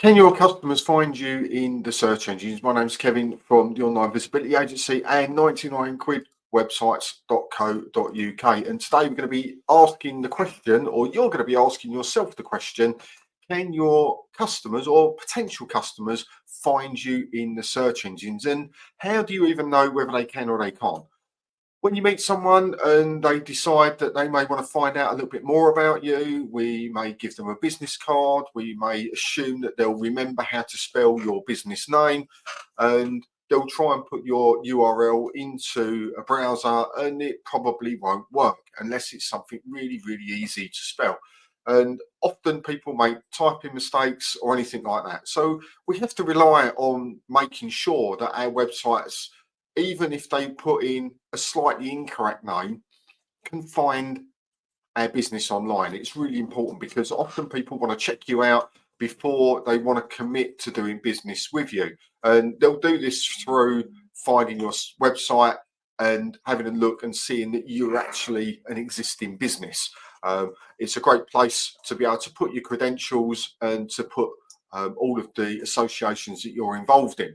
Can your customers find you in the search engines? My name's Kevin from the Online Visibility Agency and 99 quid websites.co.uk. And today we're going to be asking the question, or you're going to be asking yourself the question, can your customers or potential customers find you in the search engines? And how do you even know whether they can or they can't? When you meet someone and they decide that they may want to find out a little bit more about you, we may give them a business card. We may assume that they'll remember how to spell your business name, and they'll try and put your URL into a browser, and it probably won't work unless it's something really, really easy to spell. And often people make typing mistakes or anything like that. So we have to rely on making sure that our websites, even if they put in a slightly incorrect name, can find our business online. It's really important because often people want to check you out before they want to commit to doing business with you. And they'll do this through finding your website and having a look and seeing that you're actually an existing business. It's a great place to be able to put your credentials and to put all of the associations that you're involved in.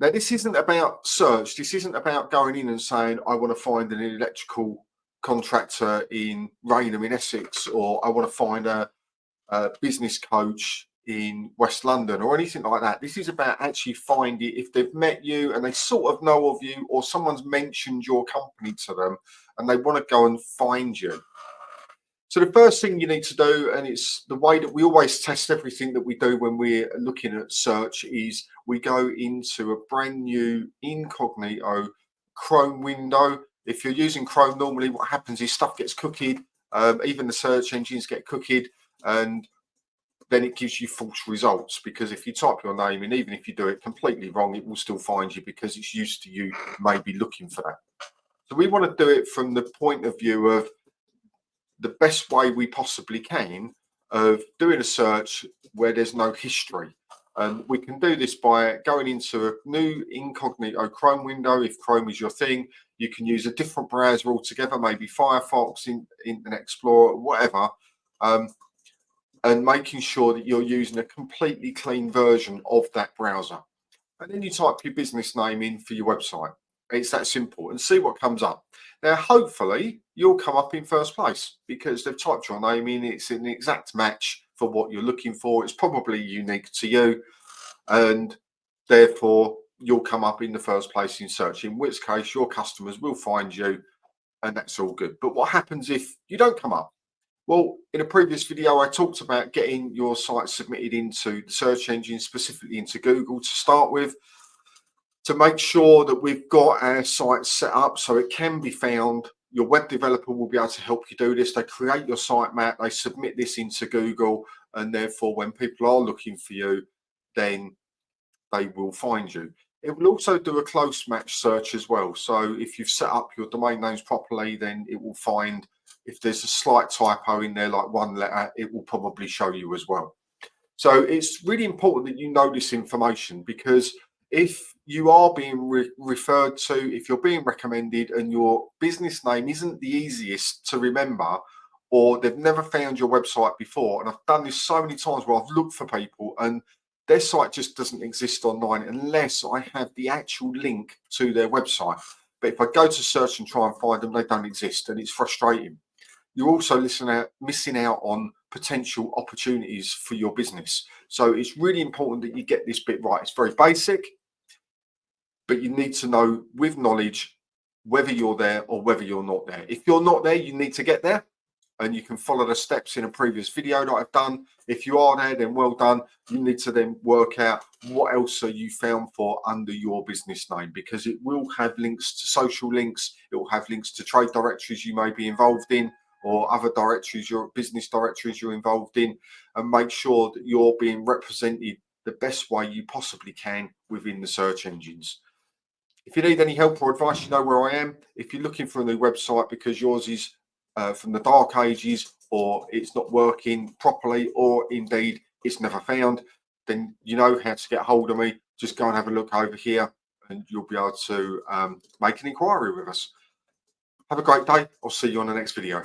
Now, this isn't about search. This isn't about going in and saying, I want to find an electrical contractor in Rainham in Essex, or I want to find a business coach in West London or anything like that. This is about actually finding if they've met you and they sort of know of you, or someone's mentioned your company to them and they want to go and find you. So the first thing you need to do, and it's the way that we always test everything that we do when we're looking at search, is we go into a brand new incognito Chrome window. If you're using Chrome, normally what happens is stuff gets cookied, even the search engines get cookied, and then it gives you false results, because if you type your name in, even if you do it completely wrong, it will still find you because it's used to you maybe looking for that. So we want to do it from the point of view of the best way we possibly can of doing a search where there's no history. And we can do this by going into a new incognito Chrome window. If Chrome is your thing, you can use a different browser altogether, maybe Firefox, Internet Explorer, whatever, and making sure that you're using a completely clean version of that browser. And then you type your business name in for your website. It's that simple, and see what comes up. Now, hopefully, you'll come up in first place because they've typed your name in. It's an exact match for what you're looking for. It's probably unique to you, and therefore, you'll come up in the first place in search, in which case your customers will find you, and that's all good. But what happens if you don't come up? Well, in a previous video, I talked about getting your site submitted into the search engine, specifically into Google to start with, to make sure that we've got our site set up so it can be found. Your web developer will be able to help you do this. They create your sitemap, they submit this into Google, and therefore when people are looking for you, then they will find you. It will also do a close match search as well. So if you've set up your domain names properly, then it will find if there's a slight typo in there, like one letter, it will probably show you as well. So it's really important that you know this information, because if you are being referred to, if you're being recommended and your business name isn't the easiest to remember, or they've never found your website before, and I've done this so many times where I've looked for people and their site just doesn't exist online unless I have the actual link to their website. But if I go to search and try and find them, they don't exist, and it's frustrating. You're also missing out on potential opportunities for your business. So it's really important that you get this bit right. It's very basic, but you need to know with knowledge whether you're there or whether you're not there. If you're not there, you need to get there, and you can follow the steps in a previous video that I've done. If you are there, then well done. You need to then work out what else are you found for under your business name, because it will have links to social links. It will have links to trade directories you may be involved in, or other directories, your business directories you're involved in, and make sure that you're being represented the best way you possibly can within the search engines. If you need any help or advice, you know where I am. If you're looking for a new website because yours is from the dark ages, or it's not working properly, or indeed it's never found, then you know how to get hold of me. Just go and have a look over here and you'll be able to make an inquiry with us. Have a great day. I'll see you on the next video.